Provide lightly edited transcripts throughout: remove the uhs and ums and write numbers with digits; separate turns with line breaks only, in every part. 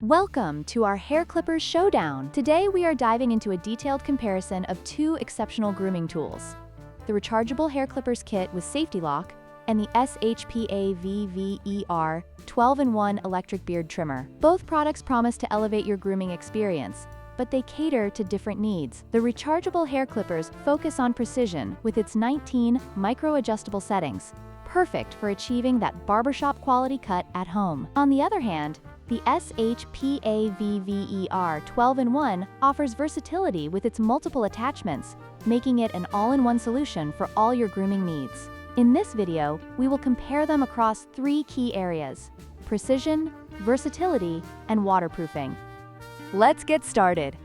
Welcome to our hair clippers showdown. Today we are diving into a detailed comparison of two exceptional grooming tools: the Rechargeable Hair Clippers Kit with Safety Lock and the SHPAVVER 12-in-1 Electric Beard Trimmer. Both products promise to elevate your grooming experience, but they cater to different needs. The Rechargeable Hair Clippers focus on precision with its 19 micro-adjustable settings, perfect for achieving that barbershop quality cut at home. On the other hand, the SHPAVVER 12-in-1 offers versatility with its multiple attachments, making it an all-in-one solution for all your grooming needs. In this video, we will compare them across three key areas: precision, versatility, and waterproofing. Let's get started.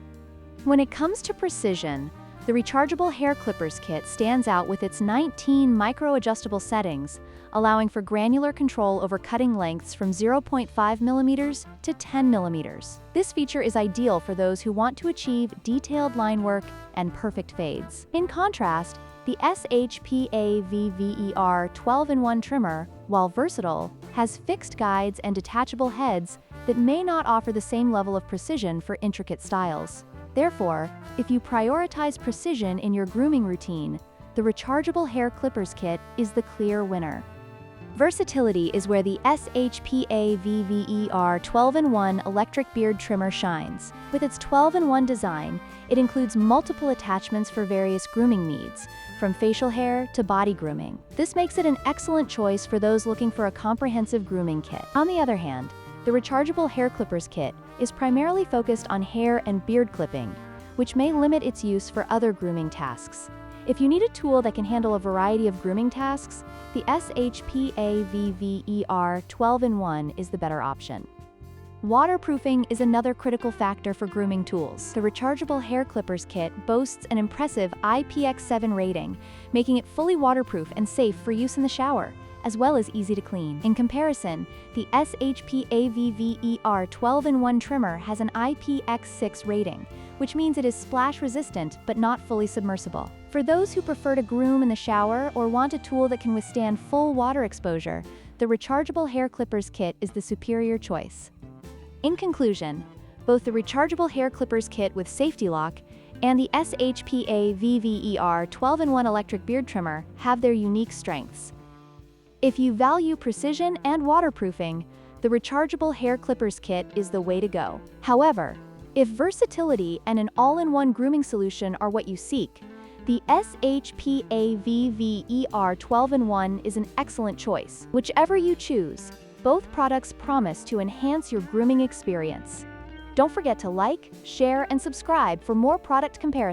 When it comes to precision, the Rechargeable Hair Clippers Kit stands out with its 19 micro-adjustable settings, allowing for granular control over cutting lengths from 0.5 mm to 10 mm. This feature is ideal for those who want to achieve detailed line work and perfect fades. In contrast, the SHPAVVER 12-in-1 trimmer, while versatile, has fixed guides and detachable heads that may not offer the same level of precision for intricate styles. Therefore, if you prioritize precision in your grooming routine, the Rechargeable Hair Clippers Kit is the clear winner. Versatility is where the SHPAVVER 12-in-1 Electric Beard Trimmer shines. With its 12-in-1 design, it includes multiple attachments for various grooming needs, from facial hair to body grooming. This makes it an excellent choice for those looking for a comprehensive grooming kit. On the other hand, the Rechargeable Hair Clippers Kit is primarily focused on hair and beard clipping, which may limit its use for other grooming tasks. If you need a tool that can handle a variety of grooming tasks, the SHPAVVER 12-in-1 is the better option. Waterproofing is another critical factor for grooming tools. The Rechargeable Hair Clippers Kit boasts an impressive IPX7 rating, making it fully waterproof and safe for use in the shower, as well as easy to clean. In comparison, the SHPAVVER 12-in-1 trimmer has an IPX6 rating, which means it is splash-resistant but not fully submersible. For those who prefer to groom in the shower or want a tool that can withstand full water exposure, the Rechargeable Hair Clippers Kit is the superior choice. In conclusion, both the Rechargeable Hair Clippers Kit with Safety Lock and the SHPAVVER 12-in-1 Electric Beard Trimmer have their unique strengths. If you value precision and waterproofing, the Rechargeable Hair Clippers Kit is the way to go. However, if versatility and an all-in-one grooming solution are what you seek, the SHPAVVER 12-in-1 is an excellent choice. Whichever you choose, both products promise to enhance your grooming experience. Don't forget to like, share, and subscribe for more product comparisons.